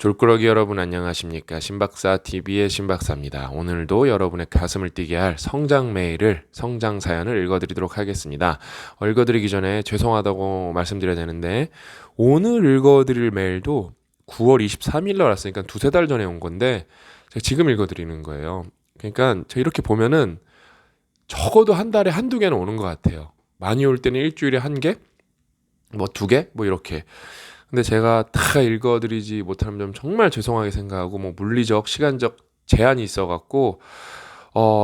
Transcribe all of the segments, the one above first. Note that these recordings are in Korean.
졸꾸러기 여러분 안녕하십니까? 신박사TV의 신박사입니다. 오늘도 여러분의 가슴을 뛰게 할 성장 메일을, 성장 사연을 읽어드리도록 하겠습니다. 읽어드리기 전에 죄송하다고 말씀드려야 되는데 오늘 읽어드릴 메일도 9월 23일날 왔으니까 두세 달 전에 온 건데 제가 지금 읽어드리는 거예요. 그러니까 제가 이렇게 보면은 적어도 한 달에 한두 개는 오는 것 같아요. 많이 올 때는 일주일에 한 개? 뭐 두 개? 뭐 이렇게. 근데 제가 다 읽어드리지 못하는 점 정말 죄송하게 생각하고 뭐 물리적, 시간적 제한이 있어갖고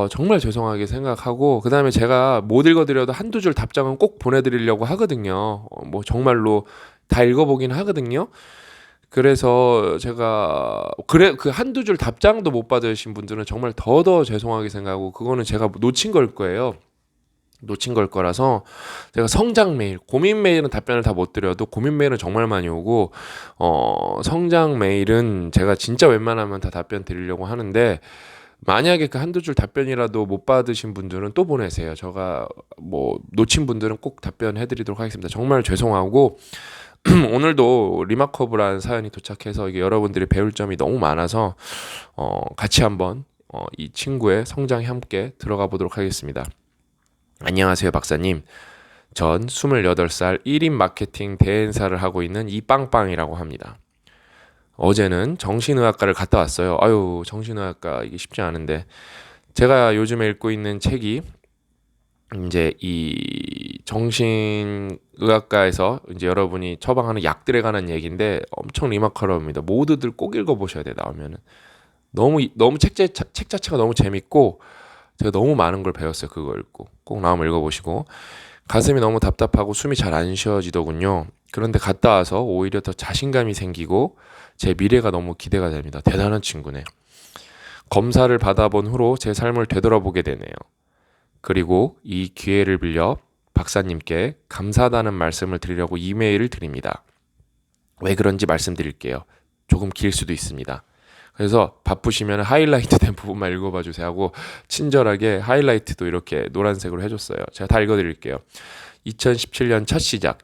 정말 죄송하게 생각하고 그 다음에 제가 못 읽어드려도 한두 줄 답장은 꼭 보내드리려고 하거든요. 뭐 정말로 다 읽어보긴 하거든요. 그래서 제가 그 한두 줄 답장도 못 받으신 분들은 정말 더더 죄송하게 생각하고 그거는 제가 놓친 걸 거예요. 놓친 걸 거라서 제가 성장 메일, 고민 메일은 답변을 다 못 드려도 고민 메일은 정말 많이 오고 성장 메일은 제가 진짜 웬만하면 다 답변 드리려고 하는데 만약에 그 한두 줄 답변이라도 못 받으신 분들은 또 보내세요. 제가 뭐 놓친 분들은 꼭 답변해 드리도록 하겠습니다. 정말 죄송하고 오늘도 리마커블한 사연이 도착해서 이게 여러분들이 배울 점이 너무 많아서 같이 한번 이 친구의 성장에 함께 들어가 보도록 하겠습니다. 안녕하세요 박사님. 전 28살 1인 마케팅 대행사를 하고 있는 이빵빵이라고 합니다. 어제는 정신의학과를 갔다 왔어요. 아유, 정신의학과 이게 쉽지 않은데 제가 요즘에 읽고 있는 책이 이제 이 정신의학과에서 이제 여러분이 처방하는 약들에 관한 얘기인데 엄청 리마커러입니다. 모두들 꼭 읽어보셔야 돼요. 나오면은 너무 책 자체가 너무 재밌고 제가 너무 많은 걸 배웠어요. 그거 읽고 꼭 나오면 읽어보시고. 가슴이 너무 답답하고 숨이 잘 안 쉬어지더군요. 그런데 갔다 와서 오히려 더 자신감이 생기고 제 미래가 너무 기대가 됩니다. 대단한 친구네. 검사를 받아본 후로 제 삶을 되돌아보게 되네요. 그리고 이 기회를 빌려 박사님께 감사하다는 말씀을 드리려고 이메일을 드립니다. 왜 그런지 말씀드릴게요. 조금 길 수도 있습니다. 그래서 바쁘시면 하이라이트 된 부분만 읽어봐 주세요 하고 친절하게 하이라이트도 이렇게 노란색으로 해줬어요. 제가 다 읽어드릴게요. 2017년 첫 시작.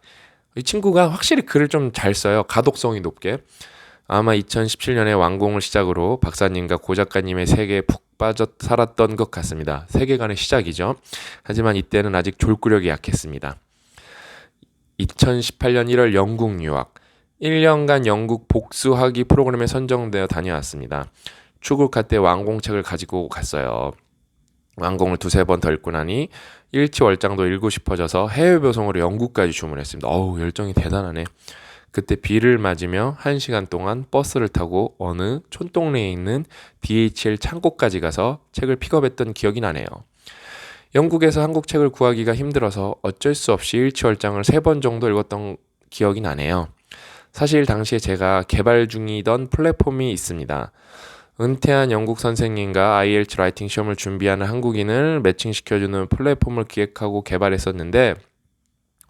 이 친구가 확실히 글을 좀 잘 써요. 가독성이 높게. 아마 2017년에 완공을 시작으로 박사님과 고 작가님의 세계에 푹 빠져 살았던 것 같습니다. 세계관의 시작이죠. 하지만 이때는 아직 졸구력이 약했습니다. 2018년 1월 영국 유학. 1년간 영국 복수하기 프로그램에 선정되어 다녀왔습니다. 출국할 때 완공책을 가지고 갔어요. 완공을 두세 번 더 읽고 나니 일치월장도 읽고 싶어져서 해외 배송으로 영국까지 주문했습니다. 어우, 열정이 대단하네. 그때 비를 맞으며 1시간 동안 버스를 타고 어느 촌동네에 있는 DHL 창고까지 가서 책을 픽업했던 기억이 나네요. 영국에서 한국 책을 구하기가 힘들어서 어쩔 수 없이 일치월장을 3번 정도 읽었던 기억이 나네요. 사실 당시에 제가 개발 중이던 플랫폼이 있습니다. 은퇴한 영국 선생님과 IELTS 라이팅 시험을 준비하는 한국인을 매칭시켜주는 플랫폼을 기획하고 개발했었는데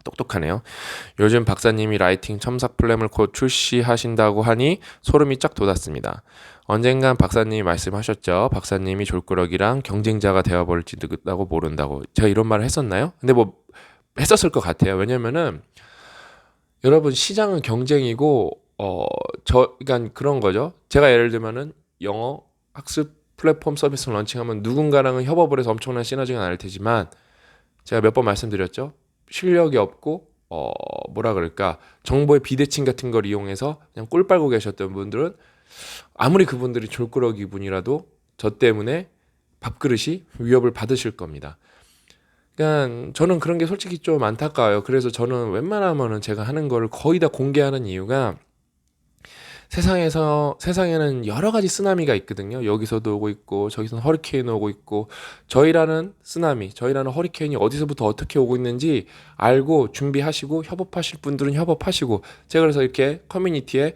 똑똑하네요. 요즘 박사님이 라이팅 첨삭 플랫폼을 곧 출시하신다고 하니 소름이 쫙 돋았습니다. 언젠간 박사님이 말씀하셨죠. 박사님이 졸꾸러기랑 경쟁자가 되어버릴지도 모른다고. 제가 이런 말을 했었나요? 근데 뭐 했었을 것 같아요. 왜냐면은 여러분 시장은 경쟁이고 그러니까 그런 거죠. 제가 예를 들면은 영어 학습 플랫폼 서비스를 런칭하면 누군가랑은 협업을 해서 엄청난 시너지가 날 테지만 제가 몇 번 말씀드렸죠. 실력이 없고 뭐라 그럴까 정보의 비대칭 같은 걸 이용해서 그냥 꿀 빨고 계셨던 분들은 아무리 그분들이 졸꾸러기 분이라도 저 때문에 밥그릇이 위협을 받으실 겁니다. 그러니까 저는 그런 게 솔직히 좀 안타까워요. 그래서 저는 웬만하면은 제가 하는 거를 거의 다 공개하는 이유가 세상에는 여러 가지 쓰나미가 있거든요. 여기서도 오고 있고 저기서는 허리케인 오고 있고 저희라는 쓰나미, 저희라는 허리케인이 어디서부터 어떻게 오고 있는지 알고 준비하시고 협업하실 분들은 협업하시고 제가 그래서 이렇게 커뮤니티에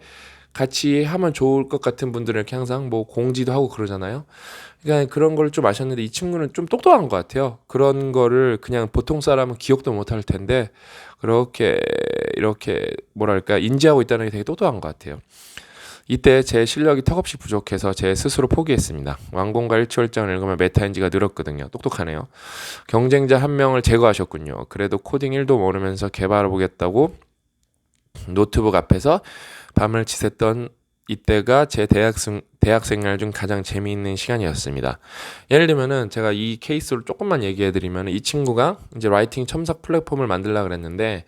같이 하면 좋을 것 같은 분들은 이렇게 항상 뭐 공지도 하고 그러잖아요. 그러니까 그런 걸 좀 아셨는데 이 친구는 좀 똑똑한 것 같아요. 그런 거를 그냥 보통 사람은 기억도 못 할 텐데 그렇게 이렇게 뭐랄까 인지하고 있다는 게 되게 똑똑한 것 같아요. 이때 제 실력이 턱없이 부족해서 제 스스로 포기했습니다. 완공과 일치월장을 읽으면 메타인지가 늘었거든요. 똑똑하네요. 경쟁자 한 명을 제거하셨군요. 그래도 코딩 1도 모르면서 개발해보겠다고 노트북 앞에서 밤을 지샜던 이때가 제 대학 생활 중 가장 재미있는 시간이었습니다. 예를 들면은 제가 이 케이스로 조금만 얘기해드리면 이 친구가 이제 라이팅 첨삭 플랫폼을 만들려고 그랬는데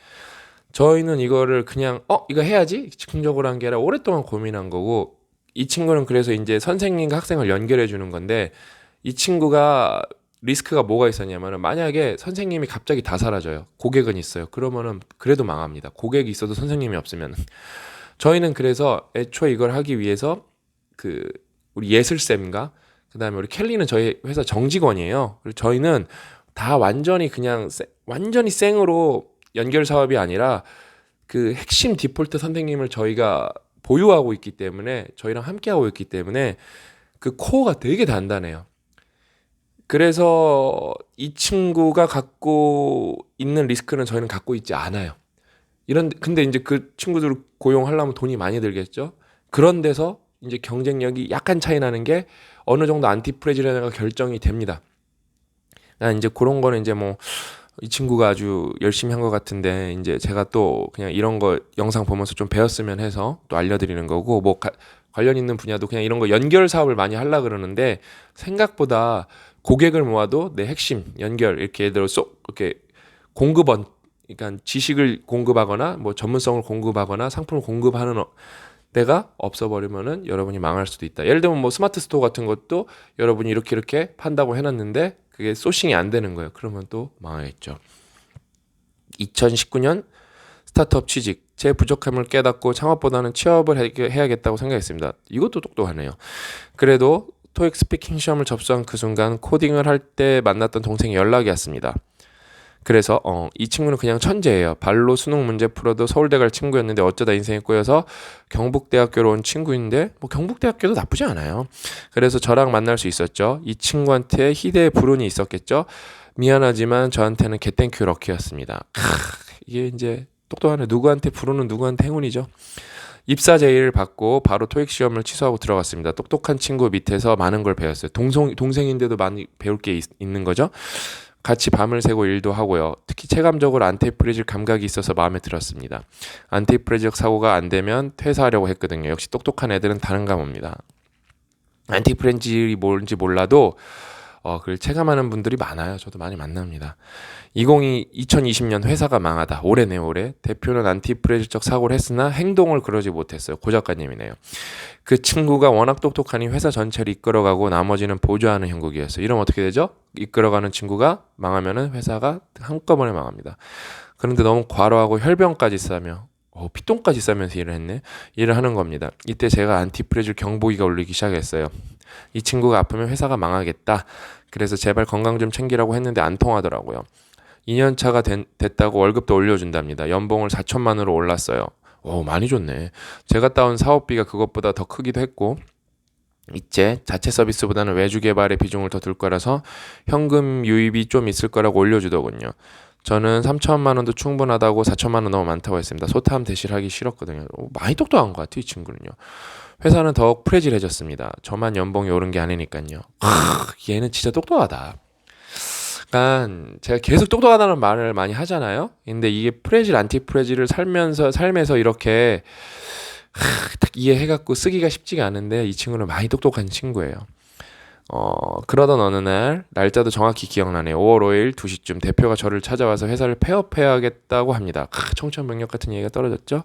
저희는 이거를 그냥 이거 해야지 즉흥적으로 한 게 아니라 오랫동안 고민한 거고 이 친구는 그래서 이제 선생님과 학생을 연결해 주는 건데 이 친구가 리스크가 뭐가 있었냐면은 만약에 선생님이 갑자기 다 사라져요. 고객은 있어요. 그러면은 그래도 망합니다. 고객이 있어도 선생님이 없으면. 저희는 그래서 애초에 이걸 하기 위해서 그 우리 예슬쌤과 그다음에 우리 켈리는 저희 회사 정직원이에요. 그리고 저희는 다 완전히 그냥 완전히 생으로 연결 사업이 아니라 그 핵심 디폴트 선생님을 저희가 보유하고 있기 때문에 저희랑 함께 하고 있기 때문에 그 코어가 되게 단단해요. 그래서 이 친구가 갖고 있는 리스크는 저희는 갖고 있지 않아요. 근데 이제 그 친구들을 고용하려면 돈이 많이 들겠죠. 그런 데서 이제 경쟁력이 약간 차이 나는 게 어느 정도 안티프레지라가 결정이 됩니다. 난 이제 그런 거는 이제 뭐 이 친구가 아주 열심히 한 것 같은데 이제 제가 또 그냥 이런 거 영상 보면서 좀 배웠으면 해서 또 알려드리는 거고 뭐 관련 있는 분야도 그냥 이런 거 연결 사업을 많이 하려 그러는데 생각보다 고객을 모아도 내 핵심 연결 이렇게 예를 들어 이렇게 공급원 그러니까 지식을 공급하거나 뭐 전문성을 공급하거나 상품을 공급하는 데가 없어버리면은 여러분이 망할 수도 있다. 예를 들면 뭐 스마트 스토어 같은 것도 여러분이 이렇게 판다고 해놨는데 그게 소싱이 안 되는 거예요. 그러면 또 망하겠죠. 2019년 스타트업 취직. 제 부족함을 깨닫고 창업보다는 취업을 해야겠다고 생각했습니다. 이것도 똑똑하네요. 그래도 토익 스피킹 시험을 접수한 그 순간 코딩을 할 때 만났던 동생이 연락이 왔습니다. 그래서 이 친구는 그냥 천재예요. 발로 수능 문제 풀어도 서울대 갈 친구였는데 어쩌다 인생에 꼬여서 경북대학교로 온 친구인데 뭐 경북대학교도 나쁘지 않아요. 그래서 저랑 만날 수 있었죠. 이 친구한테 희대의 불운이 있었겠죠. 미안하지만 저한테는 개땡큐 럭키였습니다. 이게 이제 똑똑하네. 누구한테 불운은 누구한테 행운이죠. 입사 제의를 받고 바로 토익 시험을 취소하고 들어갔습니다. 똑똑한 친구 밑에서 많은 걸 배웠어요. 동생인데도 많이 배울 게 있는 거죠. 같이 밤을 새고 일도 하고요. 특히 체감적으로 안티프레질 감각이 있어서 마음에 들었습니다. 안티프레질적 사고가 안 되면 퇴사하려고 했거든요. 역시 똑똑한 애들은 다른가 봅니다. 안티프레질이 뭔지 몰라도 그걸 체감하는 분들이 많아요. 저도 많이 만납니다. 2020년 회사가 망하다. 올해네요, 올해. 대표는 안티프레질적 사고를 했으나 행동을 그러지 못했어요. 고 작가님이네요. 그 친구가 워낙 똑똑하니 회사 전체를 이끌어가고 나머지는 보조하는 형국이었어요. 이러면 어떻게 되죠? 이끌어가는 친구가 망하면은 회사가 한꺼번에 망합니다. 그런데 너무 과로하고 혈병까지 싸며 피똥까지 싸면서 일을 했네. 일을 하는 겁니다. 이때 제가 안티프레질 경보기가 울리기 시작했어요. 이 친구가 아프면 회사가 망하겠다. 그래서 제발 건강 좀 챙기라고 했는데 안 통하더라고요. 2년차가 됐다고 월급도 올려준답니다. 연봉을 4천만으로 올랐어요. 많이 줬네. 제가 따온 사업비가 그것보다 더 크기도 했고 이제 자체 서비스보다는 외주 개발에 비중을 더 둘 거라서 현금 유입이 좀 있을 거라고 올려주더군요. 저는 3천만 원도 충분하다고 4천만 원 너무 많다고 했습니다. 소탐 대실하기 싫었거든요. 많이 똑똑한 것 같아요, 이 친구는요. 회사는 더욱 프레질해졌습니다. 저만 연봉이 오른 게 아니니까요. 얘는 진짜 똑똑하다. 그러니까 제가 계속 똑똑하다는 말을 많이 하잖아요. 근데 이게 프레질, 안티프레질을 삶에서 이렇게 딱 이해해갖고 쓰기가 쉽지가 않은데 이 친구는 많이 똑똑한 친구예요. 그러던 어느 날 날짜도 정확히 기억나네요. 5월 5일 2시쯤 대표가 저를 찾아와서 회사를 폐업해야겠다고 합니다. 청천벽력 같은 얘기가 떨어졌죠.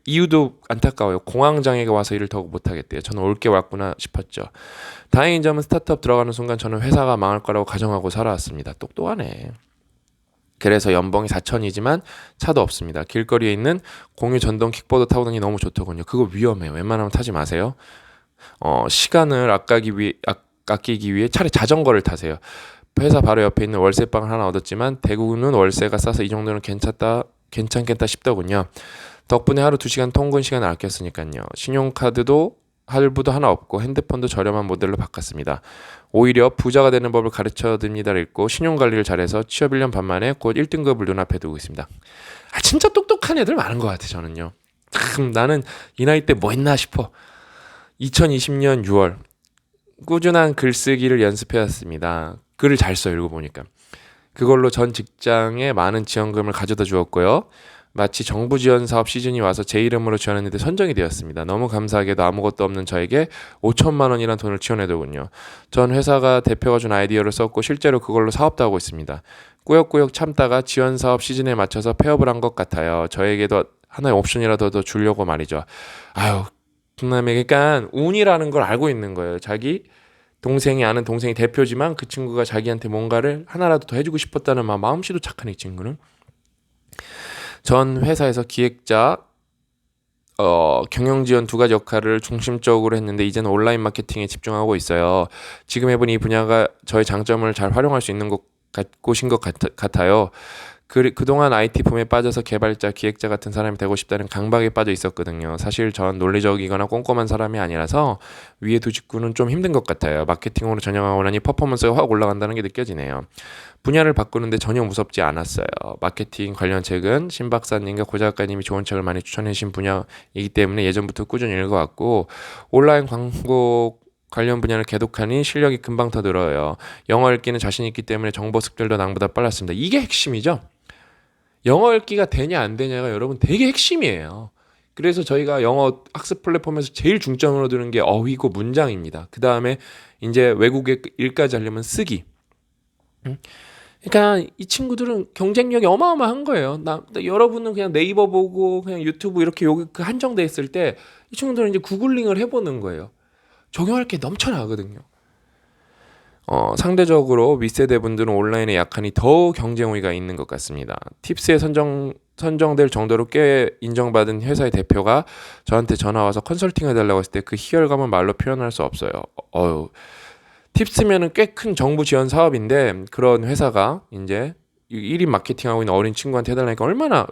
이유도 안타까워요. 공황장애가 와서 일을 더 못하겠대요. 저는 올 게 왔구나 싶었죠. 다행인 점은 스타트업 들어가는 순간 저는 회사가 망할 거라고 가정하고 살아왔습니다. 똑똑하네. 그래서 연봉이 4천이지만 차도 없습니다. 길거리에 있는 공유 전동 킥보드 타고 다니기 너무 좋더군요. 그거 위험해요. 웬만하면 타지 마세요. 시간을 아끼기 위해 차라리 자전거를 타세요. 회사 바로 옆에 있는 월세방을 하나 얻었지만 대구는 월세가 싸서 이 정도는 괜찮겠다 싶더군요. 덕분에 하루 2시간 통근 시간을 아꼈으니까요. 신용카드도 할부도 하나 없고 핸드폰도 저렴한 모델로 바꿨습니다. 오히려 부자가 되는 법을 가르쳐드립니다를 읽고 신용관리를 잘해서 취업 1년 반 만에 곧 1등급을 눈앞에 두고 있습니다. 진짜 똑똑한 애들 많은 것 같아 저는요. 나는 이 나이 때 뭐 했나 싶어. 2020년 6월 꾸준한 글쓰기를 연습해왔습니다. 글을 잘 써 읽어보니까. 그걸로 전 직장에 많은 지원금을 가져다 주었고요. 마치 정부 지원 사업 시즌이 와서 제 이름으로 지원했는데 선정이 되었습니다. 너무 감사하게도 아무것도 없는 저에게 5천만 원이란 돈을 지원해더군요. 전 회사가 대표가 준 아이디어를 썼고 실제로 그걸로 사업도 하고 있습니다. 꾸역꾸역 참다가 지원 사업 시즌에 맞춰서 폐업을 한 것 같아요. 저에게도 하나의 옵션이라도 더 주려고 말이죠. 아유, 김남에 그러니까 운이라는 걸 알고 있는 거예요. 자기 동생이 아는 동생이 대표지만 그 친구가 자기한테 뭔가를 하나라도 더 해주고 싶었다는 마음씨도 착한 이 친구는. 전 회사에서 기획자, 경영지원 두 가지 역할을 중심적으로 했는데 이제는 온라인 마케팅에 집중하고 있어요. 지금 해본 이 분야가 저의 장점을 잘 활용할 수 있는 곳인 것 같아요. 그동안 IT 붐에 빠져서 개발자, 기획자 같은 사람이 되고 싶다는 강박에 빠져 있었거든요. 사실 전 논리적이거나 꼼꼼한 사람이 아니라서 위에 두 직구는 좀 힘든 것 같아요. 마케팅으로 전향하고 나니 퍼포먼스가 확 올라간다는 게 느껴지네요. 분야를 바꾸는데 전혀 무섭지 않았어요. 마케팅 관련 책은 신 박사님과 고 작가님이 좋은 책을 많이 추천해 주신 분야이기 때문에 예전부터 꾸준히 읽어왔고 온라인 광고 관련 분야를 계독하니 실력이 금방 더 늘어요. 영어 읽기는 자신 있기 때문에 정보 습득도 남보다 빨랐습니다. 이게 핵심이죠. 영어 읽기가 되냐 안 되냐가 여러분 되게 핵심이에요. 그래서 저희가 영어 학습 플랫폼에서 제일 중점으로 두는 게 어휘고 문장입니다. 그 다음에 이제 외국의 일까지 하려면 쓰기. 그러니까 이 친구들은 경쟁력이 어마어마한 거예요. 여러분은 그냥 네이버 보고 그냥 유튜브 이렇게 여기 한정돼 있을 때 이 친구들은 이제 구글링을 해보는 거예요. 적용할 게 넘쳐나거든요. 상대적으로 윗세대 분들은 온라인에 약하니 더 경쟁 우위가 있는 것 같습니다. 팁스에 선정될 정도로 꽤 인정받은 회사의 대표가 저한테 전화 와서 컨설팅 해달라고 했을 때 그 희열감은 말로 표현할 수 없어요. 팁스면은 꽤 큰 정부 지원 사업인데 그런 회사가 이제 1인 마케팅하고 있는 어린 친구한테 해달라니까 얼마나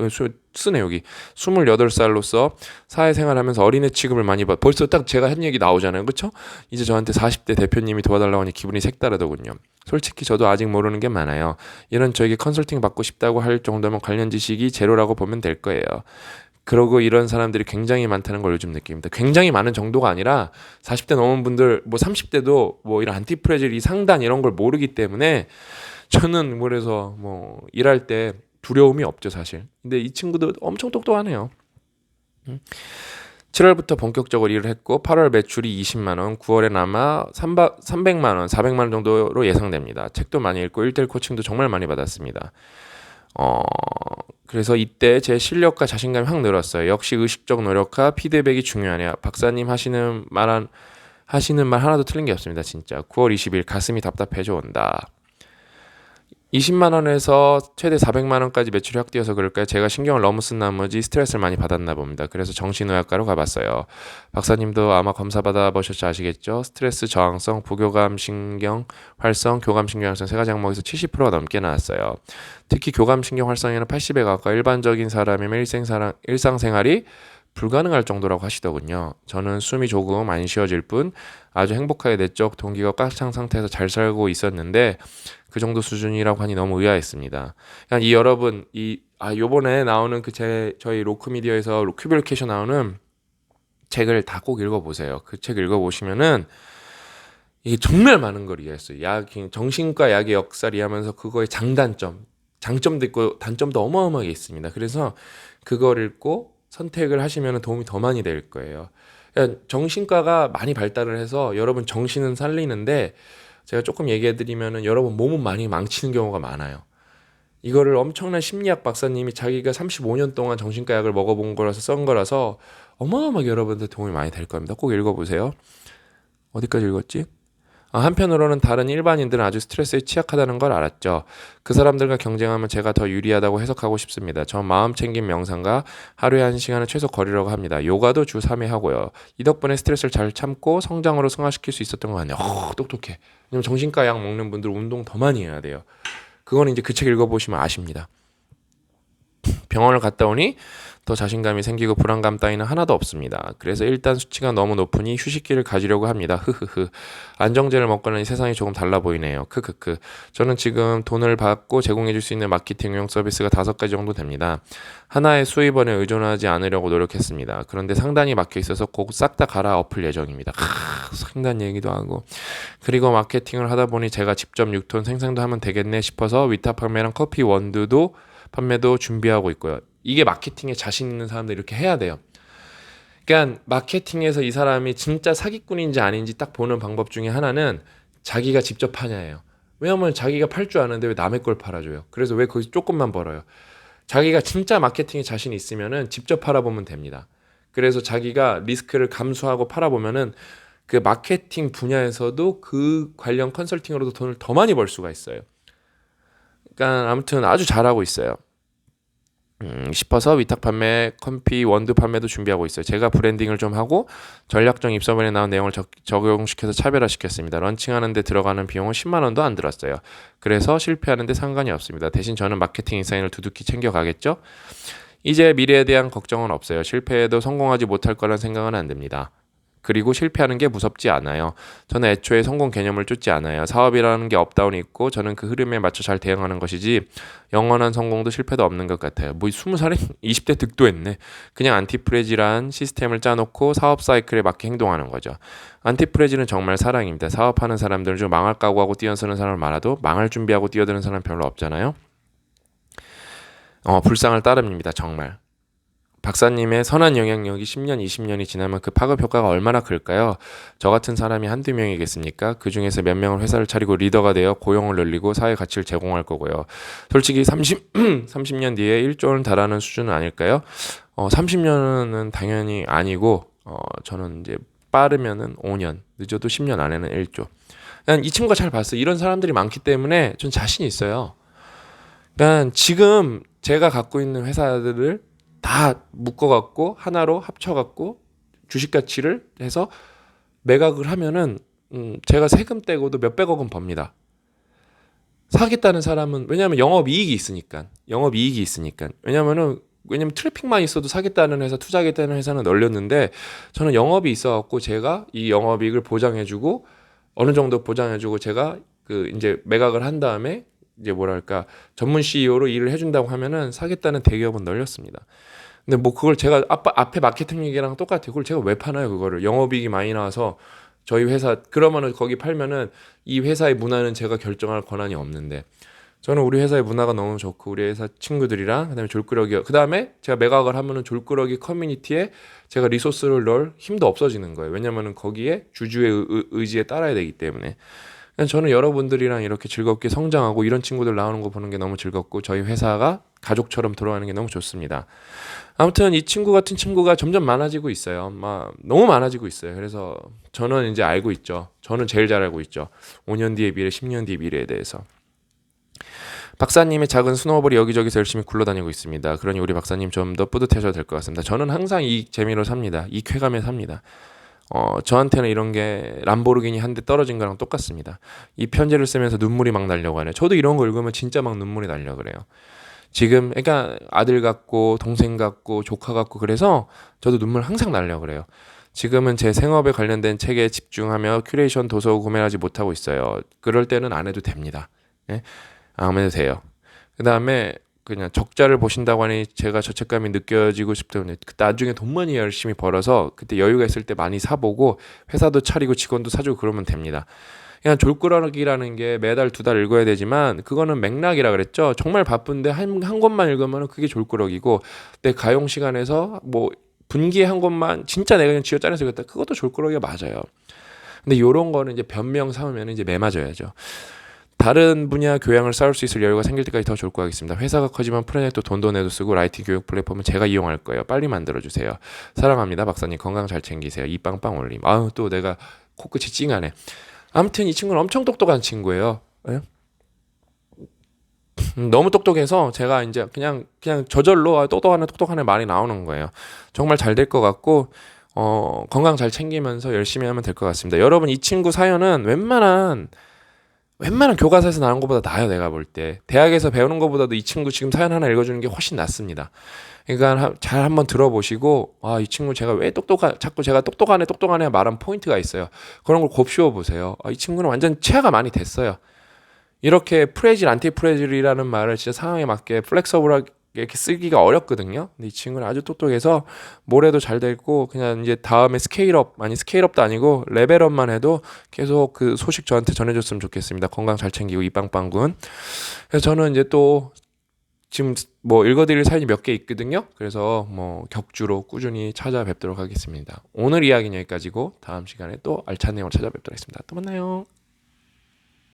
쓰네 여기 28살로서 사회생활하면서 어린애 취급을 많이 받. 벌써 딱 제가 한 얘기 나오잖아요, 그렇죠? 이제 저한테 40대 대표님이 도와달라고 하니 기분이 색다르더군요. 솔직히 저도 아직 모르는 게 많아요. 이런 저에게 컨설팅 받고 싶다고 할 정도면 관련 지식이 제로라고 보면 될 거예요. 그러고 이런 사람들이 굉장히 많다는 걸 요즘 느낍니다. 굉장히 많은 정도가 아니라 40대 넘은 분들, 뭐 30대도 뭐 이런 안티프레질 이 상단 이런 걸 모르기 때문에 저는 그래서 뭐 일할 때 두려움이 없죠 사실. 근데 이 친구도 엄청 똑똑하네요. 7월부터 본격적으로 일을 했고 8월 매출이 20만 원, 9월엔 아마 300만 원, 400만 원 정도로 예상됩니다. 책도 많이 읽고 1대1 코칭도 정말 많이 받았습니다. 그래서 이때 제 실력과 자신감이 확 늘었어요. 역시 의식적 노력과 피드백이 중요하네요. 박사님 하시는 말 하나도 틀린 게 없습니다. 진짜. 9월 20일 가슴이 답답해져 온다. 20만 원에서 최대 400만 원까지 매출이 확 뛰어서 그럴까요? 제가 신경을 너무 쓴 나머지 스트레스를 많이 받았나 봅니다. 그래서 정신의학과로 가봤어요. 박사님도 아마 검사 받아보셨지 아시겠죠? 스트레스 저항성, 부교감 신경 활성, 교감 신경 활성 세 가지 항목에서 70%가 넘게 나왔어요. 특히 교감 신경 활성에는 80에 가까워 일반적인 사람이면 일상생활이 불가능할 정도라고 하시더군요. 저는 숨이 조금 안 쉬어질 뿐 아주 행복하게 내적 동기가 꽉 찬 상태에서 잘 살고 있었는데 그 정도 수준이라고 하니 너무 의아했습니다. 그냥 이 여러분 요번에 나오는 저희 로크미디어에서 큐블캐셔 나오는 책을 다 꼭 읽어보세요. 그 책 읽어보시면은 이게 정말 많은 걸 이해했어요. 정신과 약의 역사를 이해하면서 그거의 장점도 있고 단점도 어마어마하게 있습니다. 그래서 그걸 읽고 선택을 하시면 도움이 더 많이 될 거예요. 그러니까 정신과가 많이 발달을 해서 여러분 정신은 살리는데 제가 조금 얘기해드리면은 여러분 몸은 많이 망치는 경우가 많아요. 이거를 엄청난 심리학 박사님이 자기가 35년 동안 정신과 약을 먹어본 거라서 쓴 거라서 어마어마하게 여러분들 도움이 많이 될 겁니다. 꼭 읽어보세요. 어디까지 읽었지? 한편으로는 다른 일반인들은 아주 스트레스에 취약하다는 걸 알았죠. 그 사람들과 경쟁하면 제가 더 유리하다고 해석하고 싶습니다. 전 마음 챙김 명상과 하루에 1시간을 최소 거리려고 합니다. 요가도 주 3회 하고요. 이 덕분에 스트레스를 잘 참고 성장으로 승화시킬 수 있었던 것 같네요. 똑똑해. 왜냐면 정신과 약 먹는 분들 운동 더 많이 해야 돼요. 그거는 이제 그 책 읽어보시면 아십니다. 병원을 갔다 오니 더 자신감이 생기고 불안감 따위는 하나도 없습니다. 그래서 일단 수치가 너무 높으니 휴식기를 가지려고 합니다. 흐흐흐. 안정제를 먹고는 세상이 조금 달라 보이네요. 크크크. 저는 지금 돈을 받고 제공해줄 수 있는 마케팅용 서비스가 5가지 정도 됩니다. 하나의 수입원에 의존하지 않으려고 노력했습니다. 그런데 상단이 막혀 있어서 곧 싹 다 갈아엎을 예정입니다. 상단 얘기도 하고. 그리고 마케팅을 하다 보니 제가 직접 6톤 생산도 하면 되겠네 싶어서 위탁 판매랑 커피 원두도 판매도 준비하고 있고요. 이게 마케팅에 자신 있는 사람들 이렇게 해야 돼요. 그러니까 마케팅에서 이 사람이 진짜 사기꾼인지 아닌지 딱 보는 방법 중에 하나는 자기가 직접 파냐예요. 왜냐면 자기가 팔 줄 아는데 왜 남의 걸 팔아줘요? 그래서 왜 거기서 조금만 벌어요? 자기가 진짜 마케팅에 자신 있으면은 직접 팔아보면 됩니다. 그래서 자기가 리스크를 감수하고 팔아보면은 그 마케팅 분야에서도 그 관련 컨설팅으로도 돈을 더 많이 벌 수가 있어요. 그러니까 아무튼 아주 잘하고 있어요. 싶어서 위탁 판매, 컴피, 원두 판매도 준비하고 있어요. 제가 브랜딩을 좀 하고 전략적 입소문에 나온 내용을 적용시켜서 차별화시켰습니다. 런칭하는데 들어가는 비용은 10만 원도 안 들었어요. 그래서 실패하는데 상관이 없습니다. 대신 저는 마케팅 인사이트를 두둑히 챙겨가겠죠? 이제 미래에 대한 걱정은 없어요. 실패해도 성공하지 못할 거란 생각은 안 듭니다. 그리고 실패하는 게 무섭지 않아요. 저는 애초에 성공 개념을 쫓지 않아요. 사업이라는 게 업다운이 있고 저는 그 흐름에 맞춰 잘 대응하는 것이지 영원한 성공도 실패도 없는 것 같아요. 뭐 20살에 20대 득도했네. 그냥 안티프레지란 시스템을 짜놓고 사업 사이클에 맞게 행동하는 거죠. 안티프레지는 정말 사랑입니다. 사업하는 사람들은 좀 망할 각오하고 뛰어드는 사람을 많아도 망할 준비하고 뛰어드는 사람 별로 없잖아요. 불상을 따릅니다. 정말. 박사님의 선한 영향력이 10년, 20년이 지나면 그 파급 효과가 얼마나 클까요? 저 같은 사람이 한두 명이겠습니까? 그 중에서 몇 명은 회사를 차리고 리더가 되어 고용을 늘리고 사회 가치를 제공할 거고요. 솔직히 30년 뒤에 1조는 달하는 수준은 아닐까요? 30년은 당연히 아니고, 저는 이제 빠르면은 5년, 늦어도 10년 안에는 1조. 그냥 이 친구가 잘 봤어요. 이런 사람들이 많기 때문에 전 자신 있어요. 그러니까 지금 제가 갖고 있는 회사들을 다 묶어갖고 하나로 합쳐갖고 주식 가치를 해서 매각을 하면은 제가 세금 떼고도 몇백억은 법니다. 사겠다는 사람은 왜냐하면 영업이익이 있으니까 왜냐하면 트래픽만 있어도 사겠다는 회사 투자하겠다는 회사는 널렸는데 저는 영업이 있어갖고 제가 이 영업이익을 보장해주고 어느 정도 보장해주고 제가 그 이제 매각을 한 다음에 이제 뭐랄까 전문 CEO로 일을 해준다고 하면은 사겠다는 대기업은 널렸습니다. 근데 뭐 그걸 제가 앞에 마케팅 얘기랑 똑같아요. 그걸 제가 왜 파나요? 그거를 영업이익이 많이 나와서 저희 회사 그러면은 거기 팔면은 이 회사의 문화는 제가 결정할 권한이 없는데 저는 우리 회사의 문화가 너무 좋고 우리 회사 친구들이랑 그다음에 졸끄러기 그다음에 제가 매각을 하면은 졸끄러기 커뮤니티에 제가 리소스를 넣을 힘도 없어지는 거예요. 왜냐면은 거기에 주주의 의지에 따라야 되기 때문에. 저는 여러분들이랑 이렇게 즐겁게 성장하고 이런 친구들 나오는 거 보는 게 너무 즐겁고 저희 회사가 가족처럼 돌아가는 게 너무 좋습니다. 아무튼 이 친구 같은 친구가 점점 많아지고 있어요. 너무 많아지고 있어요. 그래서 저는 이제 알고 있죠. 저는 제일 잘 알고 있죠. 5년 뒤의 미래, 10년 뒤의 미래에 대해서. 박사님의 작은 스노우볼이 여기저기서 열심히 굴러다니고 있습니다. 그러니 우리 박사님 좀 더 뿌듯해져야 될 것 같습니다. 저는 항상 이 재미로 삽니다. 이 쾌감에 삽니다. 저한테는 이런 게 람보르기니 한 대 떨어진 거랑 똑같습니다. 이 편지를 쓰면서 눈물이 막 나려고 하네. 저도 이런 거 읽으면 진짜 막 눈물이 나려 그래요. 지금 그러니까 아들 같고 동생 같고 조카 같고 그래서 저도 눈물 항상 나려 그래요. 지금은 제 생업에 관련된 책에 집중하며 큐레이션 도서 구매를 하지 못하고 있어요. 그럴 때는 안 해도 됩니다. 예? 안 해도 돼요. 그 다음에 그냥 적자를 보신다고 하니 제가 죄책감이 느껴지고 싶다고 나중에 돈 많이 열심히 벌어서 그때 여유가 있을 때 많이 사보고 회사도 차리고 직원도 사주고 그러면 됩니다. 그냥 졸꾸러기라는 게 매달 2달 읽어야 되지만 그거는 맥락이라 그랬죠. 정말 바쁜데 한 권만 읽으면 그게 졸꾸러기고 내 가용 시간에서 뭐 분기에 한 권만 진짜 내가 그냥 쥐어짜내서 읽었다 그것도 졸꾸러기가 맞아요. 근데 요런 거는 이제 변명 삼으면 이제 매 맞아야죠. 다른 분야 교양을 쌓을 수 있을 여유가 생길 때까지 더 졸고하겠습니다. 회사가 커지면 프로젝트 돈도 내도 쓰고 라이팅 교육 플랫폼은 제가 이용할 거예요. 빨리 만들어주세요. 사랑합니다. 박사님 건강 잘 챙기세요. 이 빵빵 올림. 아유 또 내가 코끝이 찡하네. 아무튼 이 친구는 엄청 똑똑한 친구예요. 예? 너무 똑똑해서 제가 이제 그냥 저절로 똑똑하네 말이 나오는 거예요. 정말 잘 될 것 같고 건강 잘 챙기면서 열심히 하면 될 것 같습니다. 여러분 이 친구 사연은 웬만한 교과서에서 나온 것보다 나아요. 내가 볼 때 대학에서 배우는 것보다도 이 친구 지금 사연 하나 읽어주는 게 훨씬 낫습니다. 그러니까 잘 한번 들어보시고 이 친구 제가 왜 자꾸 제가 똑똑하네 말한 포인트가 있어요. 그런 걸 곱씹어 보세요. 이 친구는 완전 체화가 많이 됐어요. 이렇게 프레질, 안티프레질이라는 말을 진짜 상황에 맞게 플렉서블하게 이렇게 쓰기가 어렵거든요. 근데 이 친구는 아주 똑똑해서 뭐래도 잘 됐고 그냥 이제 다음에 스케일업도 아니고 레벨업만 해도 계속 그 소식 저한테 전해줬으면 좋겠습니다. 건강 잘 챙기고 이빵빵군. 그래서 저는 이제 또 지금 뭐 읽어드릴 사연이 몇 개 있거든요. 그래서 뭐 격주로 꾸준히 찾아뵙도록 하겠습니다. 오늘 이야기는 여기까지고 다음 시간에 또 알찬 내용을 찾아뵙도록 하겠습니다. 또 만나요.